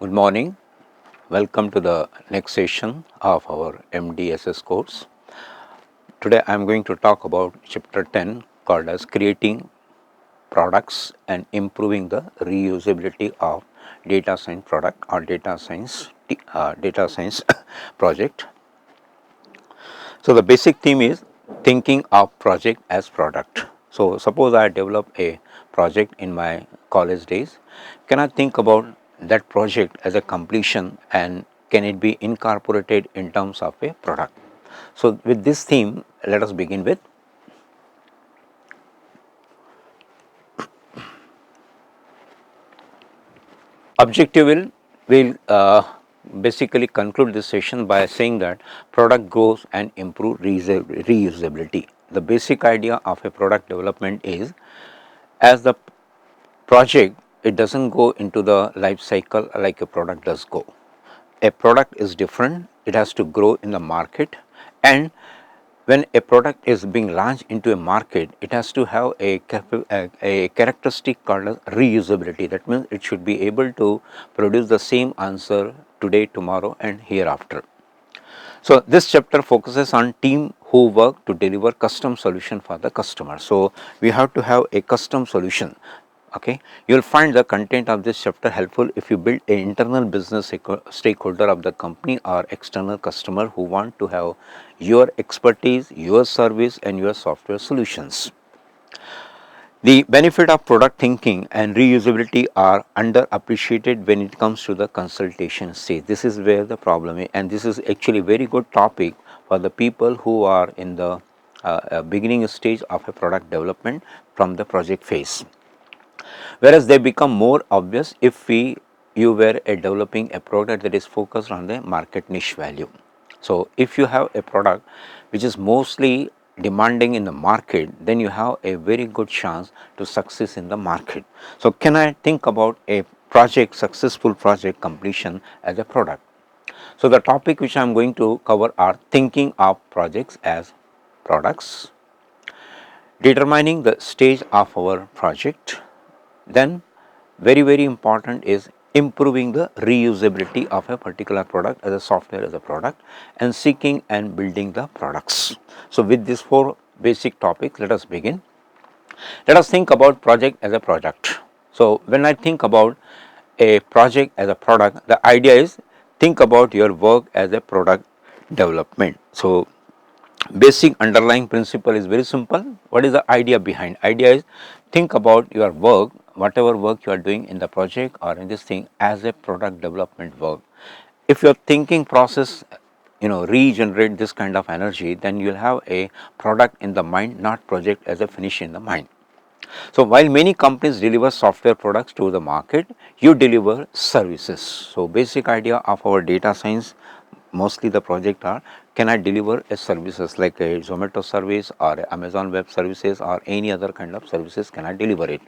Good morning. Welcome to the next session of our MDSS course. Today I am going to talk about chapter 10 called as creating products and improving the reusability of data science product or data science project. So the basic theme is thinking of project as product. So suppose I develop a project in my college days, can I think about that project as a completion and can it be incorporated in terms of a product? So with this theme, let us begin with objective will basically conclude this session by saying that product grows and improve reusability. The basic idea of a product development is as the project, it doesn't go into the life cycle like a product does go. A product is different, it has to grow in the market, and when a product is being launched into a market, it has to have a characteristic called as reusability. That means it should be able to produce the same answer today, tomorrow and hereafter. So this chapter focuses on team who work to deliver custom solution for the customer. So we have to have a custom solution. Okay, you will find the content of this chapter helpful if you build an internal business stakeholder of the company or external customer who want to have your expertise, your service and your software solutions. The benefit of product thinking and reusability are underappreciated when it comes to the consultation stage. This is where the problem is, and this is actually a very good topic for the people who are in the beginning stage of a product development from the project phase. Whereas they become more obvious if you were developing a product that is focused on the market niche value. So if you have a product which is mostly demanding in the market, then you have a very good chance to success in the market. So can I think about a project, successful project completion as a product? So the topic which I am going to cover are thinking of projects as products, determining the stage of our project, then very important is improving the reusability of a particular product as a software as a product, and seeking and building the products. So with these four basic topics, let us begin. Let us think about project as a product. So when I think about a project as a product, the idea is think about your work as a product development. So basic underlying principle is very simple. What is the idea behind? Idea is think about your work, whatever work you are doing in the project or in this thing as a product development work. If your thinking process regenerate this kind of energy, then you will have a product in the mind, not project as a finish in the mind. So while many companies deliver software products to the market, you deliver services. So basic idea of our data science, mostly the project are, can I deliver a services like a Zomato service or a Amazon web services or any other kind of services, can I deliver it?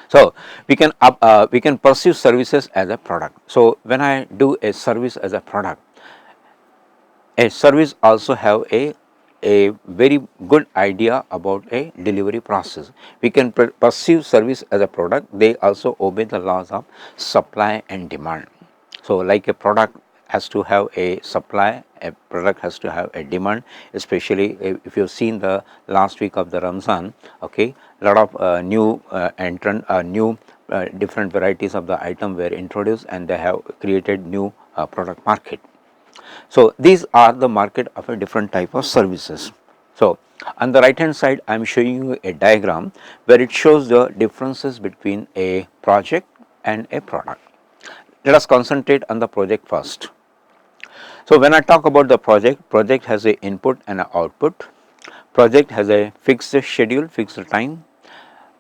So we can pursue services as a product. So when I do a service as a product, a service also have a very good idea about a delivery process. We can perceive service as a product, they also obey the laws of supply and demand. So like a product has to have a supply, a product has to have a demand, especially if you've seen the last week of the Ramzan, okay, a lot of new different varieties of the item were introduced and they have created new product market. So these are the market of a different type of services. So on the right hand side, I am showing you a diagram where it shows the differences between a project and a product. Let us concentrate on the project first. So when I talk about the project has a input and an output. Project has a fixed schedule, fixed time.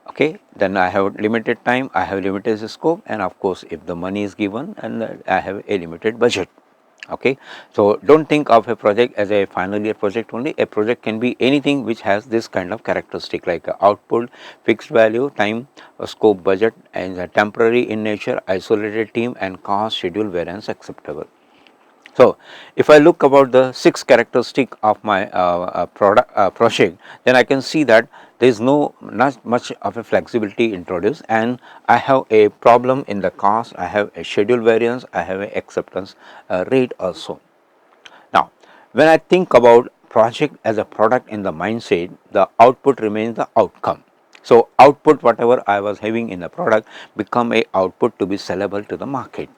Okay, then I have limited time, I have limited scope, and of course if the money is given, and I have a limited budget. Okay, so don't think of a project as a final year project only. A project can be anything which has this kind of characteristic like output, fixed value, time, scope, budget, and temporary in nature, isolated team, and cost, schedule, variance acceptable. So, if I look about the 6 characteristic of my project, then I can see that there is not much of a flexibility introduced, and I have a problem in the cost, I have a schedule variance, I have a acceptance rate also. Now, when I think about project as a product in the mindset, the output remains the outcome. So, output whatever I was having in the product become a output to be sellable to the market.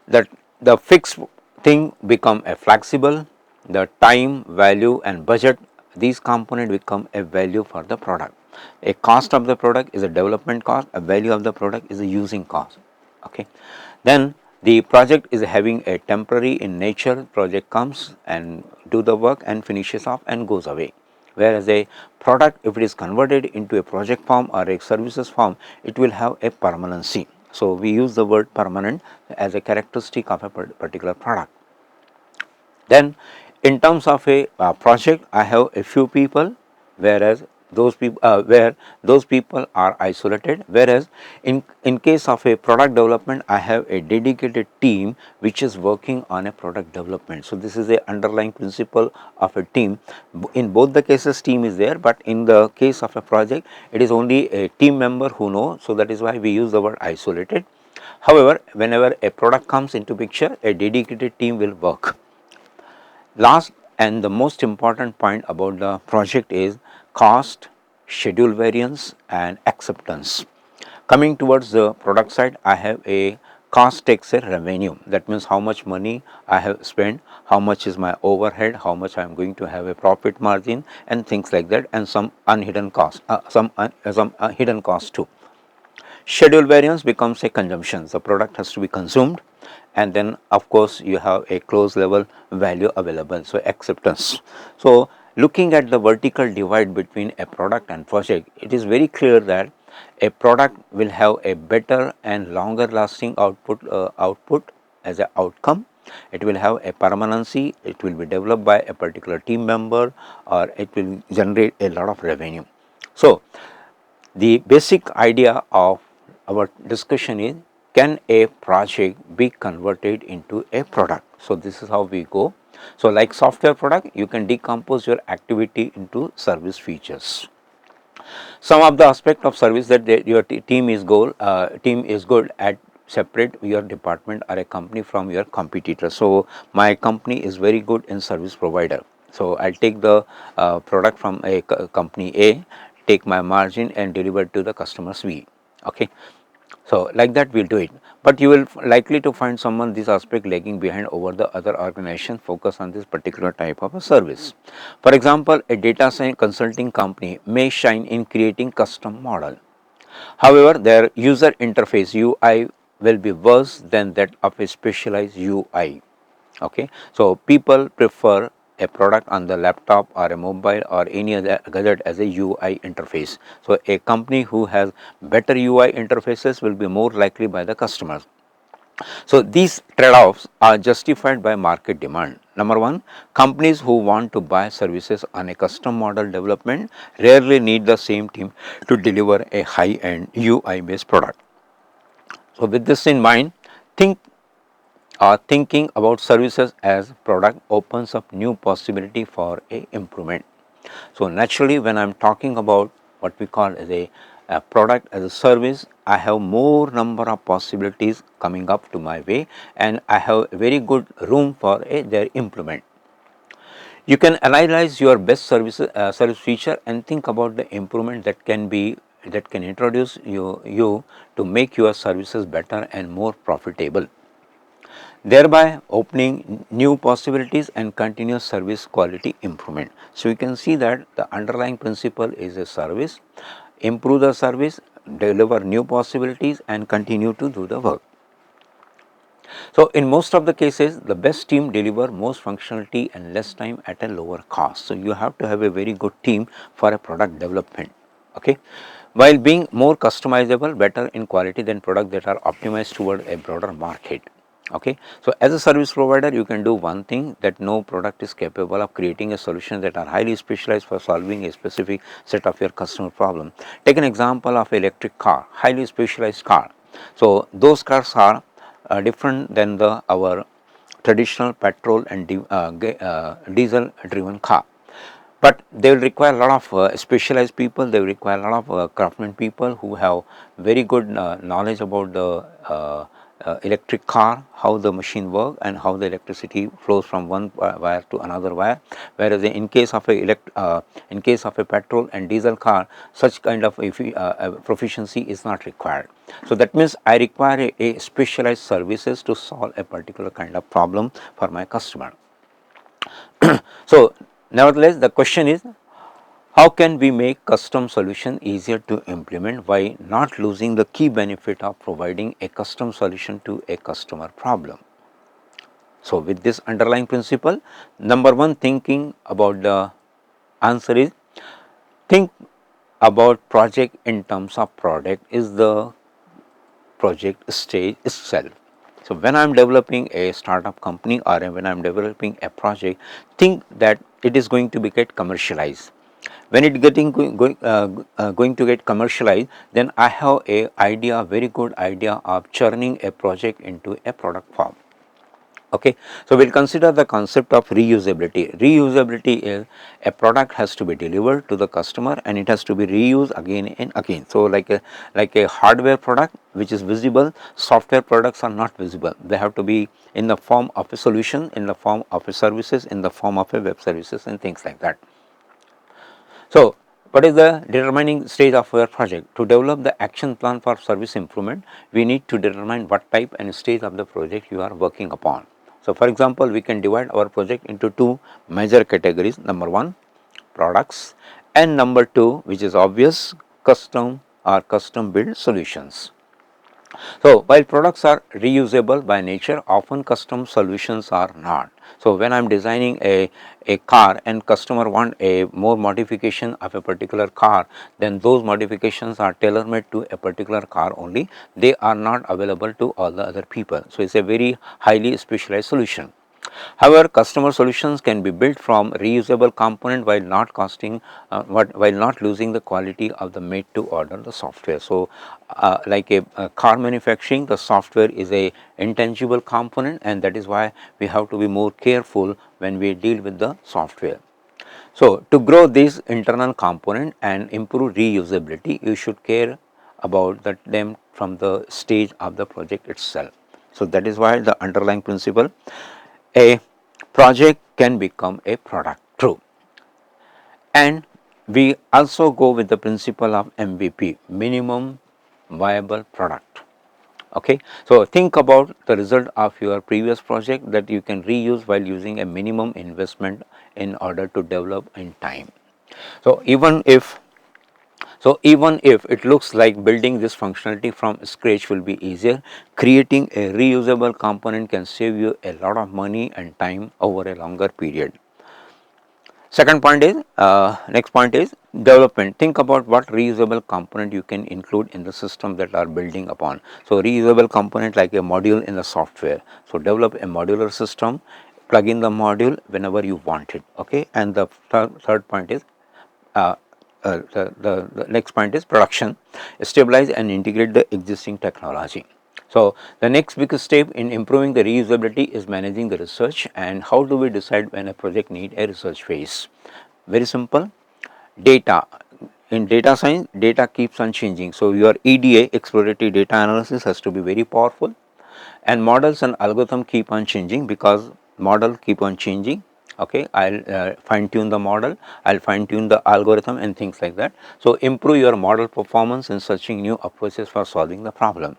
That the fixed thing become a flexible, the time, value and budget, these components become a value for the product. A cost of the product is a development cost, a value of the product is a using cost. Okay. Then the project is having a temporary in nature, project comes and do the work and finishes off and goes away. Whereas a product, if it is converted into a project form or a services form, it will have a permanency. So, we use the word permanent as a characteristic of a particular product. Then in terms of a project, I have a few people, whereas those people where those people are isolated, whereas in case of a product development, I have a dedicated team which is working on a product development. So, this is a underlying principle of a team. In both the cases team is there, but in the case of a project it is only a team member who know. So, that is why we use the word isolated. However, whenever a product comes into picture, a dedicated team will work. Last and the most important point about the project is cost, schedule variance and acceptance. Coming towards the product side, I have a cost takes a revenue, that means how much money I have spent, how much is my overhead, how much I am going to have a profit margin and things like that, and some unhidden cost, some hidden cost too. Schedule variance becomes a consumption, the product has to be consumed, and then of course you have a close level value available. So, acceptance. So, looking at the vertical divide between a product and project, it is very clear that a product will have a better and longer lasting output as an outcome. It will have a permanency, it will be developed by a particular team member, or it will generate a lot of revenue. So, the basic idea of our discussion is, can a project be converted into a product? So, this is how we go. So, like software product, you can decompose your activity into service features. Some of the aspect of service that your team is good at separate your department or a company from your competitor. So, my company is very good in service provider. So, I will take the product from a company A, take my margin and deliver to the customers B. Okay. So, like that we will do it, but you will likely to find someone this aspect lagging behind over the other organization focus on this particular type of a service. For example, a data science consulting company may shine in creating custom model. However, their user interface UI will be worse than that of a specialized UI. Okay. So, people prefer a product on the laptop or a mobile or any other gadget as a UI interface. So, a company who has better UI interfaces will be more likely by the customers. So, these trade-offs are justified by market demand. Number one, companies who want to buy services on a custom model development rarely need the same team to deliver a high-end UI based product. So, with this in mind, think thinking about services as product opens up new possibility for a improvement. So, naturally when I am talking about what we call as a product as a service, I have more number of possibilities coming up to my way and I have very good room for their implement. You can analyze your best service feature and think about the improvement that can introduce you to make your services better and more profitable, thereby opening new possibilities and continuous service quality improvement. So, you can see that the underlying principle is a service, improve the service, deliver new possibilities and continue to do the work. So, in most of the cases the best team deliver most functionality and less time at a lower cost. So, you have to have a very good team for a product development. Okay. While being more customizable, better in quality than products that are optimized toward a broader market. Okay. So, as a service provider you can do one thing, that no product is capable of creating a solution that are highly specialized for solving a specific set of your customer problem. Take an example of electric car, highly specialized car. So, those cars are different than our traditional petrol and diesel driven car. But they will require a lot of specialized people, they will require a lot of craftsmen people who have very good knowledge about the electric car, how the machine work and how the electricity flows from one wire to another wire, whereas in case of a petrol and diesel car, such kind of proficiency is not required. So that means I require a specialized services to solve a particular kind of problem for my customer. So nevertheless, the question is, how can we make custom solution easier to implement while not losing the key benefit of providing a custom solution to a customer problem? So with this underlying principle, number one, thinking about the answer is, think about project in terms of product is the project stage itself. So when I am developing a startup company or when I am developing a project, think that it is going to be get commercialized. When it going to get commercialized, then I have a very good idea of churning a project into a product form. Okay, so we'll consider the concept of reusability. Reusability is a product has to be delivered to the customer and it has to be reused again and again. So like a hardware product which is visible, software products are not visible. They have to be in the form of a solution, in the form of a services, in the form of a web services and things like that. So what is the determining stage of your project? To develop the action plan for service improvement, we need to determine what type and stage of the project you are working upon. So for example, we can divide our project into two major categories. Number one, products, and number two, which is obvious, custom or custom built solutions. So while products are reusable by nature, often custom solutions are not. So when I am designing a car and customer want a more modification of a particular car, then those modifications are tailor made to a particular car only. They are not available to all the other people. So it's a very highly specialized solution. However, customer solutions can be built from reusable component while not while not losing the quality of the made to order the software. So like a car manufacturing, the software is a intangible component, and that is why we have to be more careful when we deal with the software. So to grow this internal component and improve reusability, you should care about them from the stage of the project itself. So that is why the underlying principle, a project can become a product. True. And we also go with the principle of MVP, minimum viable product. Okay, so think about the result of your previous project that you can reuse while using a minimum investment in order to develop in time. So even if it looks like building this functionality from scratch will be easier, creating a reusable component can save you a lot of money and time over a longer period. Second point is, next point is development. Think about what reusable component you can include in the system that are building upon. So reusable component like a module in the software. So develop a modular system, plug in the module whenever you want it. Okay, and the third point is the next point is production. Stabilize and integrate the existing technology. So the next biggest step in improving the reusability is managing the research. And how do we decide when a project needs a research phase? Very simple. Data. In data science, data keeps on changing. So your EDA, exploratory data analysis, has to be very powerful, and models and algorithm keep on changing because model keep on changing. Okay, I'll fine tune the model, I'll fine tune the algorithm and things like that. So improve your model performance in searching new approaches for solving the problem.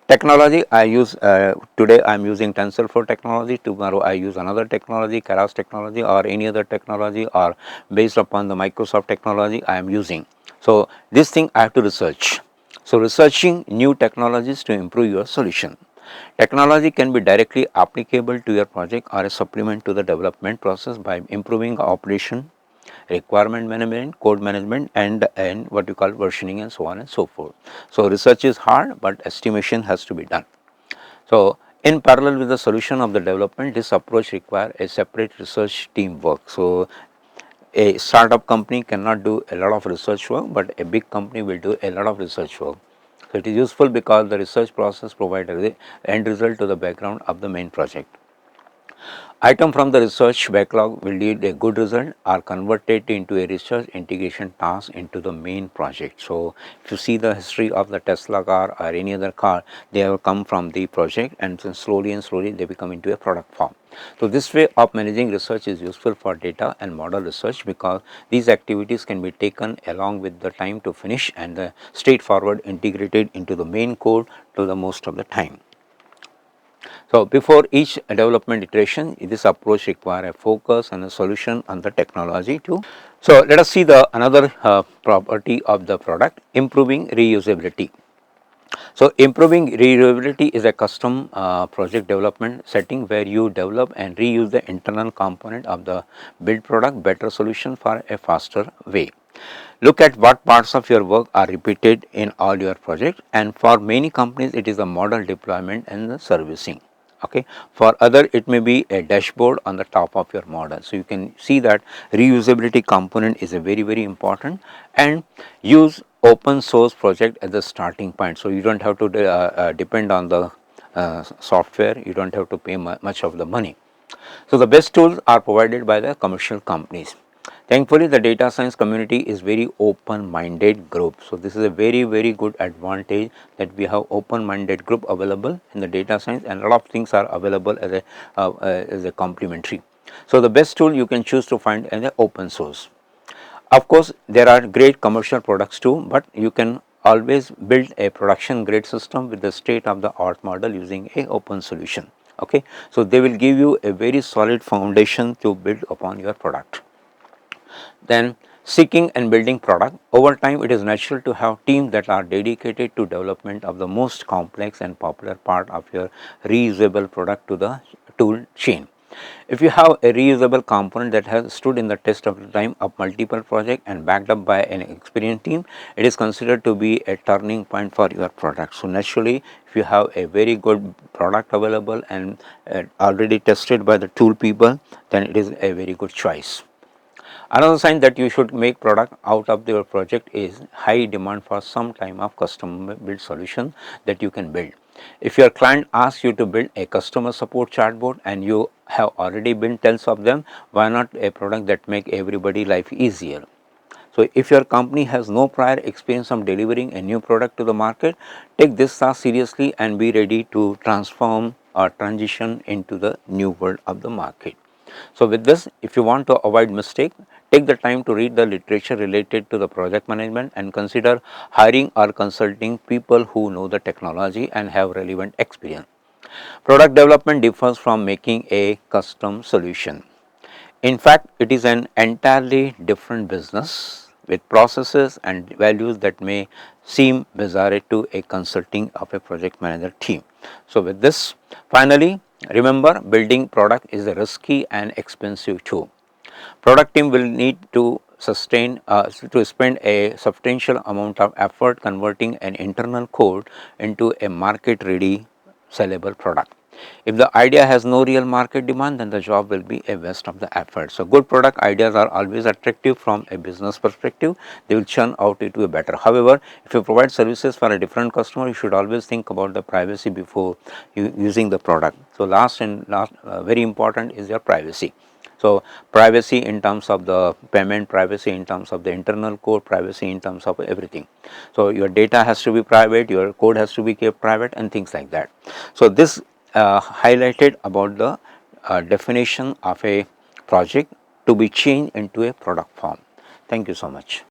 Technology, I use today I am using TensorFlow technology, tomorrow I use another technology, Keras technology or any other technology, or based upon the Microsoft technology I am using. So this thing I have to research. So researching new technologies to improve your solution. Technology can be directly applicable to your project or a supplement to the development process by improving operation, requirement management, code management, and what you call versioning and so on and so forth. So research is hard, but estimation has to be done. So in parallel with the solution of the development, this approach requires a separate research team work. So a startup company cannot do a lot of research work, but a big company will do a lot of research work. So it is useful because the research process provides the end result to the background of the main project. Item from the research backlog will lead a good result are converted into a research integration task into the main project. So, if you see the history of the Tesla car or any other car, they have come from the project and then slowly and slowly they become into a product form. So, this way of managing research is useful for data and model research because these activities can be taken along with the time to finish and the straightforward integrated into the main code to the most of the time. So, before each development iteration, this approach requires a focus and a solution on the technology too. So, let us see the another property of the product, improving reusability. So, improving reusability is a custom project development setting where you develop and reuse the internal component of the build product better solution for a faster way. Look at what parts of your work are repeated in all your projects, and for many companies it is a model deployment and the servicing. Okay. For other it may be a dashboard on the top of your model. So, you can see that reusability component is a very important, and use open source project as the starting point. So, you do not have to depend on the software, you do not have to pay much of the money. So, the best tools are provided by the commercial companies. Thankfully, the data science community is very open minded group. So, this is a very good advantage that we have open minded group available in the data science, and a lot of things are available as a complementary. So, the best tool you can choose to find is the open source. Of course, there are great commercial products too, but you can always build a production grade system with the state of the art model using a open solution. Okay. So, they will give you a very solid foundation to build upon your product. Then seeking and building product. Over time it is natural to have teams that are dedicated to development of the most complex and popular part of your reusable product to the tool chain. If you have a reusable component that has stood in the test of the time of multiple projects and backed up by an experienced team, it is considered to be a turning point for your product. So, naturally if you have a very good product available and already tested by the tool people, then it is a very good choice. Another sign that you should make product out of your project is high demand for some time of custom built solution that you can build. If your client asks you to build a customer support chatbot and you have already built tens of them, why not a product that make everybody life easier? So, if your company has no prior experience of delivering a new product to the market, take this task seriously and be ready to transform or transition into the new world of the market. So, with this, if you want to avoid mistake, take the time to read the literature related to the project management and consider hiring or consulting people who know the technology and have relevant experience. Product development differs from making a custom solution. In fact, it is an entirely different business with processes and values that may seem bizarre to a consulting of a project manager team. So, with this, finally, remember building product is a risky and expensive too. Product team will need to spend a substantial amount of effort converting an internal code into a market ready sellable product. If the idea has no real market demand, then the job will be a waste of the effort. So, good product ideas are always attractive from a business perspective, they will churn out into a better. However, if you provide services for a different customer, you should always think about the privacy before using the product. So, last very important is your privacy. So, privacy in terms of the payment, privacy in terms of the internal code, privacy in terms of everything. So, your data has to be private, your code has to be kept private and things like that. So, this highlighted about the definition of a project to be changed into a product form. Thank you so much.